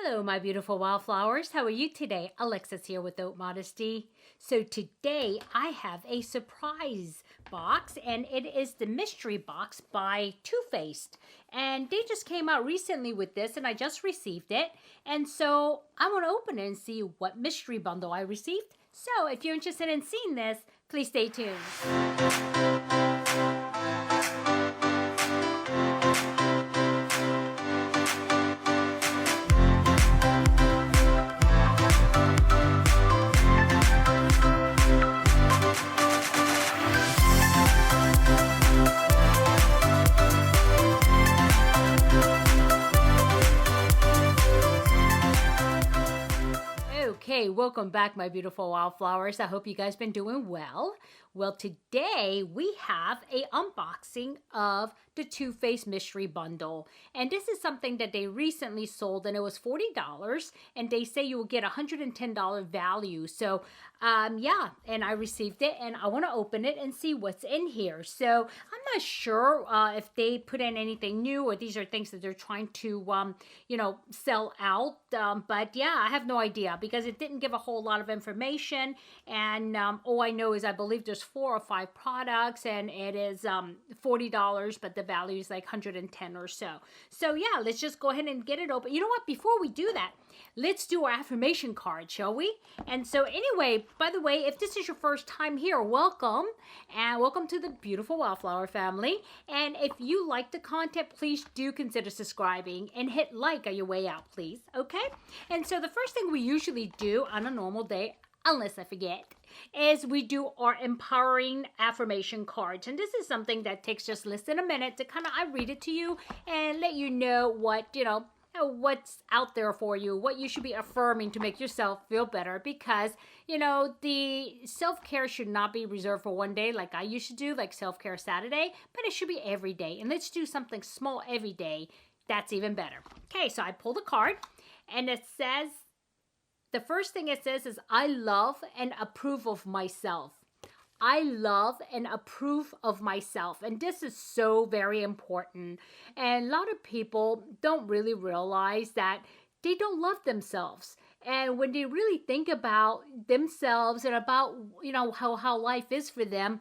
Hello, my beautiful wildflowers. How are you today? Alexis here with Modesty. So today I have a surprise box, and it is the mystery box by Too Faced. And they just came out recently with this, and I just received it. And so I want to open it and see what mystery bundle I received. So if you're interested in seeing this, please stay tuned. Okay, welcome back, my beautiful wildflowers. I hope you guys been doing well. Well, today we have a unboxing of the Too Faced Mystery Bundle. And this is something that they recently sold, and it was $40, and they say you will get $110 value. So, yeah, and I received it, and I want to open it and see what's in here. So, I'm not sure if they put in anything new, or these are things that they're trying to, sell out. But yeah, I have no idea, because it didn't give a whole lot of information. And all I know is I believe there's 4 or 5 products, and it is $40, but the value is like $110 or so. So yeah, let's just go ahead and get it open. You know what? Before we do that, let's do our affirmation card, shall we? And so anyway, by the way, if this is your first time here, welcome. And welcome to the beautiful Wildflower family. And if you like the content, please do consider subscribing and hit like on your way out, please. Okay? And so the first thing we usually do on a normal day, unless I forget, is we do our empowering affirmation cards. And this is something that takes just less than a minute to I read it to you and let you know what, what's out there for you, what you should be affirming to make yourself feel better. Because, the self-care should not be reserved for one day like I used to do, like self-care Saturday, but it should be every day. And let's do something small every day. That's even better. Okay, so I pulled a card, and it says, the first thing it says is, I love and approve of myself. I love and approve of myself. And this is so very important. And a lot of people don't really realize that they don't love themselves. And when they really think about themselves and about, how life is for them,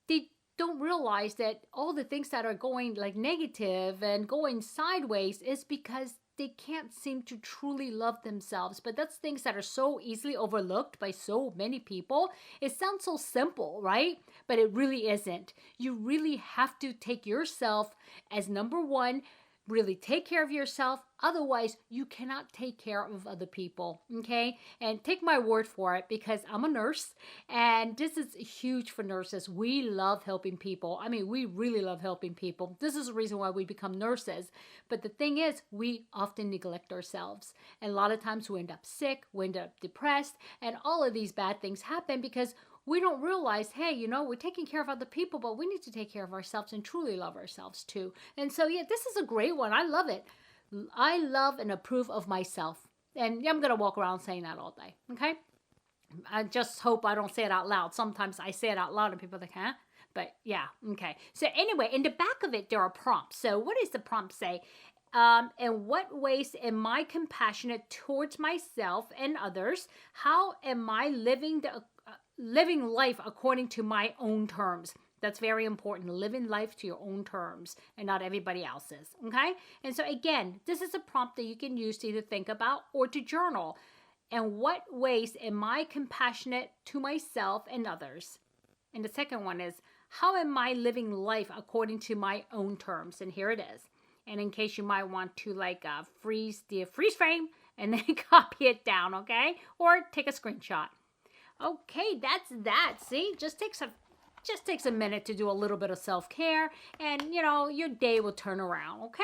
they don't realize that all the things that are going like negative and going sideways is because they can't seem to truly love themselves. But that's things that are so easily overlooked by so many people. It sounds so simple, right? But it really isn't. You really have to take yourself as number one. Really take care of yourself. Otherwise, you cannot take care of other people, okay? And take my word for it, because I'm a nurse, and this is huge for nurses. We love helping people. I mean, we really love helping people. This is the reason why we become nurses. But the thing is, we often neglect ourselves. And a lot of times we end up sick, we end up depressed, and all of these bad things happen because we don't realize, hey, we're taking care of other people, but we need to take care of ourselves and truly love ourselves too. And so, yeah, this is a great one. I love it. I love and approve of myself. And I'm going to walk around saying that all day, okay? I just hope I don't say it out loud. Sometimes I say it out loud and people are like, huh? But yeah, okay. So anyway, in the back of it, there are prompts. So what does the prompt say? In what ways am I compassionate towards myself and others? How am I living life according to my own terms? That's very important. Living life to your own terms and not everybody else's. Okay? And so again, this is a prompt that you can use to either think about or to journal. In what ways am I compassionate to myself and others? And the second one is, how am I living life according to my own terms? And here it is. And in case you might want to freeze frame and then copy it down, okay? Or take a screenshot. Okay, that's that. See, just takes a minute to do a little bit of self-care, and your day will turn around, okay?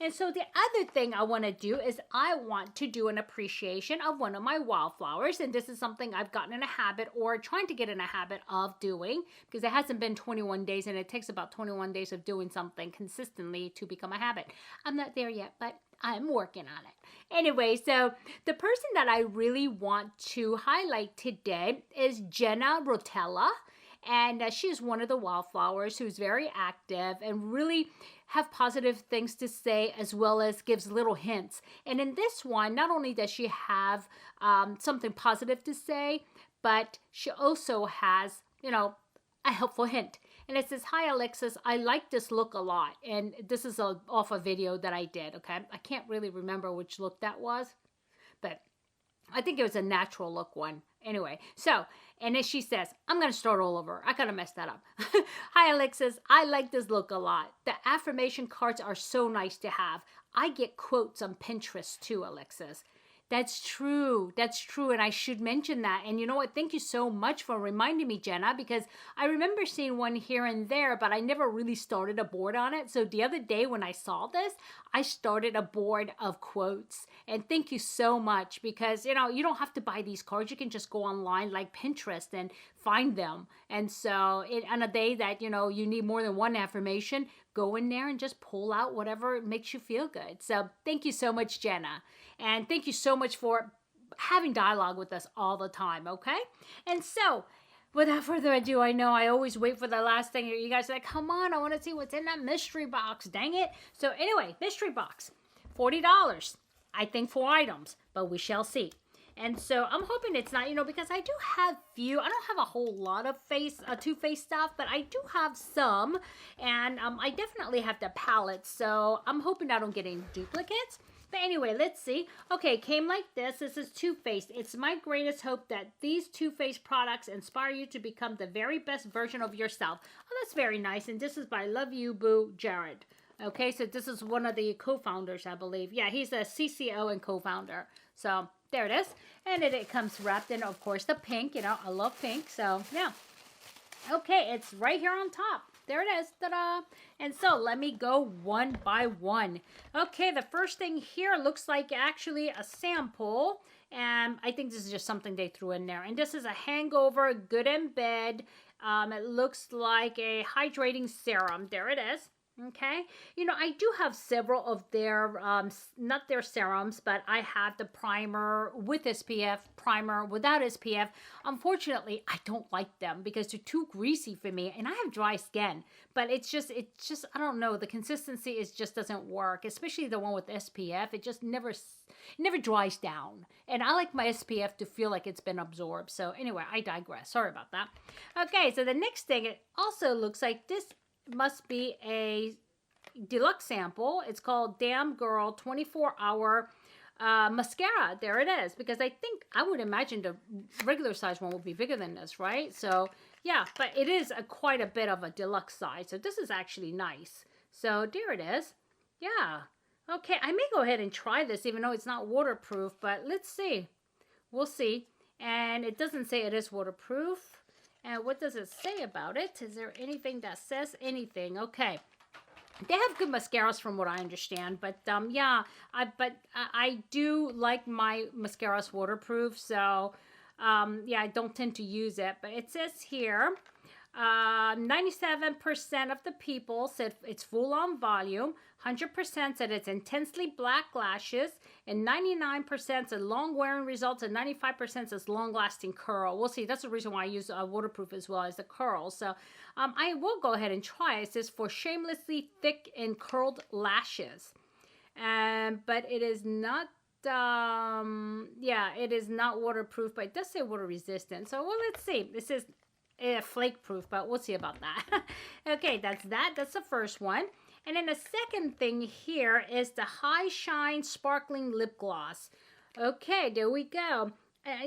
And so the other thing I want to do is I want to do an appreciation of one of my wildflowers, and this is something I've gotten in a habit, or trying to get in a habit of doing, because it hasn't been 21 days, and it takes about 21 days of doing something consistently to become a habit. I'm not there yet, but I'm working on it. Anyway, so the person that I really want to highlight today is Jenna Rotella. And she is one of the wildflowers who's very active and really have positive things to say as well as gives little hints. And in this one, not only does she have something positive to say, but she also has, you know, a helpful hint. And it says, "Hi Alexis, I like this look a lot." And this is off a video that I did, okay? I can't really remember which look that was, but I think it was a natural look one. Anyway, so, and then she says, I'm going to start all over. I kind of messed that up. "Hi, Alexis. I like this look a lot. The affirmation cards are so nice to have. I get quotes on Pinterest too, Alexis." That's true. That's true. And I should mention that. And you know what? Thank you so much for reminding me, Jenna, because I remember seeing one here and there, but I never really started a board on it. So the other day when I saw this, I started a board of quotes. And thank you so much because, you know, you don't have to buy these cards. You can just go online like Pinterest and find them. And so on a day that, you know, you need more than one affirmation, go in there and just pull out whatever makes you feel good. So thank you so much, Jenna. And thank you so much for having dialogue with us all the time, okay? And so, without further ado, I know I always wait for the last thing. You guys are like, come on, I want to see what's in that mystery box. Dang it. So anyway, mystery box, $40. I think 4 items, but we shall see. And so I'm hoping it's not, you know, because I do have I don't have a whole lot of Too Faced stuff, but I do have some. And I definitely have the palette. So I'm hoping I don't get any duplicates. But anyway, let's see. Okay, came like this. This is Too Faced. It's my greatest hope that these Too Faced products inspire you to become the very best version of yourself. Oh, that's very nice. And this is by Love You Boo Jared. Okay, so this is one of the co-founders, I believe. Yeah, he's a CCO and co-founder. So there it is. And it comes wrapped in, of course, the pink. You know, I love pink. So, yeah. Okay, it's right here on top. There it is. Ta-da! And so let me go one by one. Okay, the first thing here looks like actually a sample. And I think this is just something they threw in there. And this is a Hangover Good in Bed. It looks like a hydrating serum. There it is. Okay, you know, I do have several of their, not their serums, but I have the primer with SPF, primer without SPF. Unfortunately, I don't like them because they're too greasy for me, and I have dry skin. But it's just, I don't know, the consistency just doesn't work, especially the one with SPF. It just never dries down. And I like my SPF to feel like it's been absorbed. So anyway, I digress. Sorry about that. Okay, so the next thing, it also looks like this must be a deluxe sample. It's called Damn Girl 24-Hour Mascara. There it is. Because I think, I would imagine the regular size one would be bigger than this, right? So, yeah, but it is quite a bit of a deluxe size. So this is actually nice. So there it is. Yeah. Okay, I may go ahead and try this even though it's not waterproof. But let's see. We'll see. And it doesn't say it is waterproof. And what does it say about it? Is there anything that says anything? Okay. They have good mascaras from what I understand. But, yeah, I do like my mascaras waterproof. So, yeah, I don't tend to use it. But it says here, 97% of the people said it's full on volume. 100% said it's intensely black lashes, and 99% said long-wearing results, and 95% says long-lasting curl. We'll see. That's the reason why I use waterproof as well as the curl. So I will go ahead and try it. It says for shamelessly thick and curled lashes. But it is not, yeah, it is not waterproof, but it does say water resistant. So, well, let's see. It says flake proof, but we'll see about that. Okay, that's that. That's the first one. And then the second thing here is the High Shine Sparkling Lip Gloss. Okay, there we go.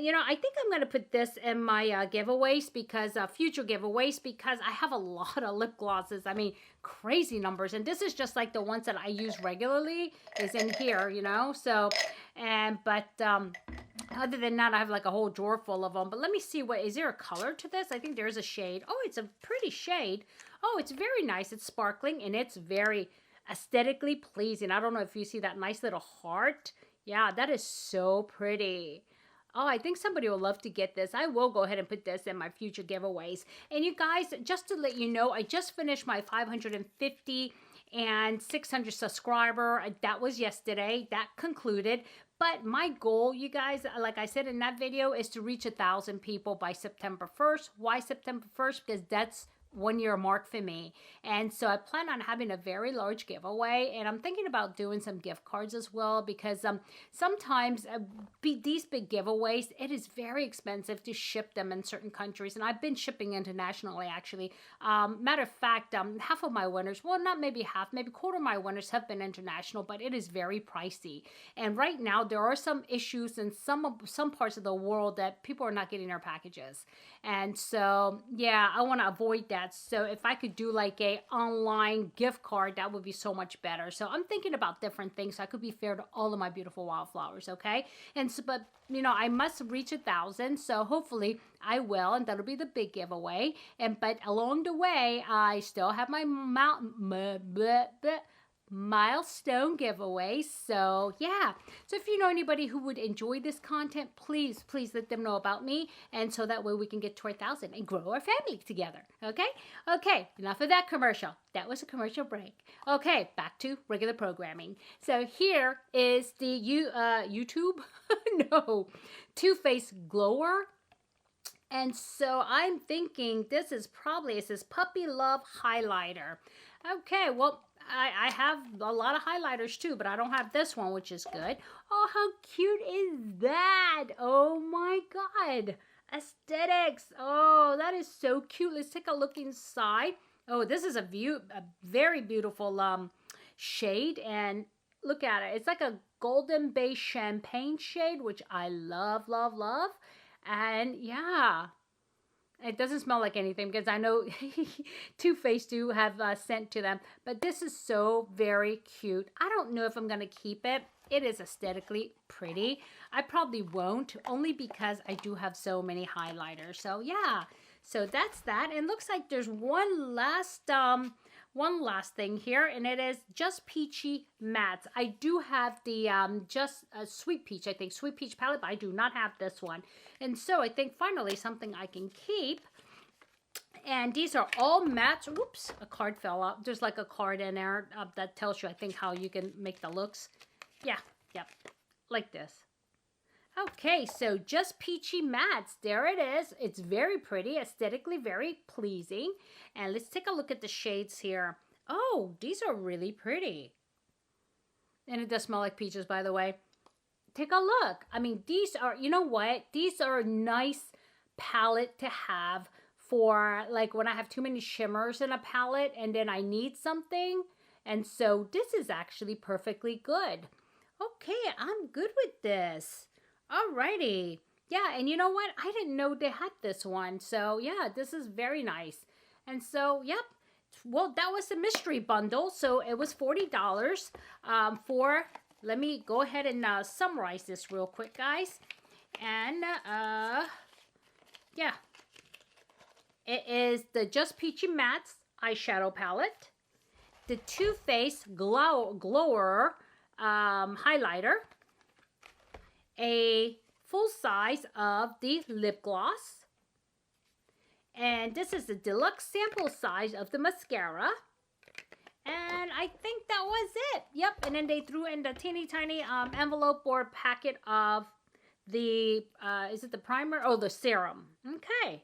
You know, I think I'm going to put this in my giveaways because, future giveaways, because I have a lot of lip glosses. I mean, crazy numbers. And this is just like the ones that I use regularly is in here, you know. So, but other than that, I have like a whole drawer full of them. But let me see, is there a color to this? I think there's a shade. Oh, it's a pretty shade. Oh, it's very nice. It's sparkling and it's very aesthetically pleasing. I don't know if you see that nice little heart. Yeah, that is so pretty. Oh, I think somebody will love to get this. I will go ahead and put this in my future giveaways. And you guys, just to let you know, I just finished my 550 and 600 subscriber. That was yesterday. That concluded. But my goal, you guys, like I said in that video, is to reach 1,000 people by September 1st. Why September 1st? Because that's 1-year mark for me. And so I plan on having a very large giveaway, and I'm thinking about doing some gift cards as well, because sometimes these big giveaways, it is very expensive to ship them in certain countries. And I've been shipping internationally, actually. Matter of fact, half of my winners, well, not maybe half, maybe quarter of my winners have been international, but it is very pricey. And right now there are some issues in some parts of the world that people are not getting their packages. And so, yeah, I want to avoid that. So if I could do like a online gift card, that would be so much better. So I'm thinking about different things so I could be fair to all of my beautiful wildflowers, okay? And so, but you know, I must reach 1,000, so hopefully I will, and that'll be the big giveaway. But along the way, I still have my milestone giveaway. So yeah, so if you know anybody who would enjoy this content, please let them know about me, and so that way we can get to 1,000 and grow our family together. Okay, enough of that commercial. That was a commercial break. Okay, back to regular programming. So here is the YouTube no, Too Faced Glower. And so I'm thinking this is probably, it says Puppy Love Highlighter. Okay, well, I have a lot of highlighters too, but I don't have this one, which is good. Oh, how cute is that? Oh my God. Aesthetics. Oh, that is so cute. Let's take a look inside. Oh, this is a very beautiful shade, and look at it. It's like a golden beige champagne shade, which I love. And yeah, it doesn't smell like anything, because I know Too Faced do have scent to them. But this is so very cute. I don't know if I'm going to keep it. It is aesthetically pretty. I probably won't, only because I do have so many highlighters. So yeah, so that's that. And looks like there's one last thing here, and it is Just Peachy Mattes. I do have the Sweet Peach, I think, Sweet Peach palette, but I do not have this one. And so I think finally something I can keep. And these are all mattes. Oops, a card fell out. There's like a card in there that tells you, I think, how you can make the looks. Yeah, yep, like this. Okay, so Just Peachy Mattes. There it is. It's very pretty, aesthetically very pleasing. And let's take a look at the shades here. Oh, these are really pretty. And it does smell like peaches, by the way. Take a look. I mean, these are, you know what? These are a nice palette to have for, like, when I have too many shimmers in a palette and then I need something. And so this is actually perfectly good. Okay, I'm good with this. Alrighty. Yeah, and you know what? I didn't know they had this one. So, yeah, this is very nice. And so, yep. Well, that was the mystery bundle. So, it was $40 for... Let me go ahead and summarize this real quick, guys. And, yeah. It is the Just Peachy Mattes eyeshadow palette. The Too Faced Glower highlighter. A full size of the lip gloss. And this is the deluxe sample size of the mascara. And I think that was it. Yep. And then they threw in the teeny tiny envelope or packet of the, is it the primer? Oh, the serum. Okay.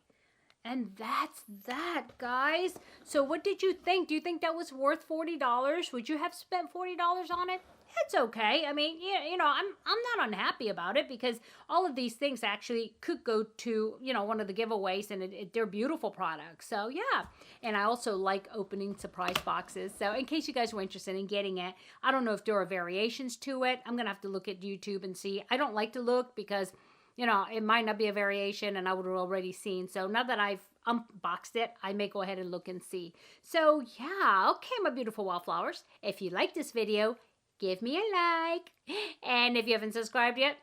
And that's that, guys. So what did you think? Do you think that was worth $40? Would you have spent $40 on it? It's okay. I mean, you know, I'm not unhappy about it, because all of these things actually could go to, you know, one of the giveaways, and they're beautiful products. So yeah, and I also like opening surprise boxes. So in case you guys were interested in getting it, I don't know if there are variations to it. I'm gonna have to look at YouTube and see. I don't like to look because, you know, it might not be a variation and I would have already seen. So now that I've unboxed it, I may go ahead and look and see. So yeah, okay, my beautiful wildflowers. If you like this video, give me a like. And if you haven't subscribed yet,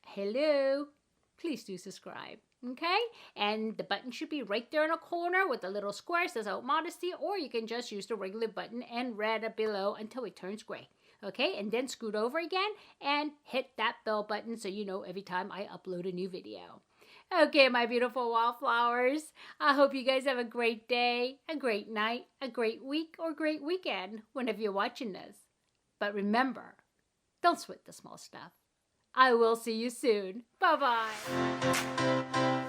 hello, please do subscribe. Okay? And the button should be right there in a corner with a little square that says Haute Modesty, or you can just use the regular button and red below until it turns gray. Okay? And then scoot over again and hit that bell button so you know every time I upload a new video. Okay, my beautiful wildflowers. I hope you guys have a great day, a great night, a great week, or great weekend whenever you're watching this. But remember, don't sweat the small stuff. I will see you soon. Bye-bye.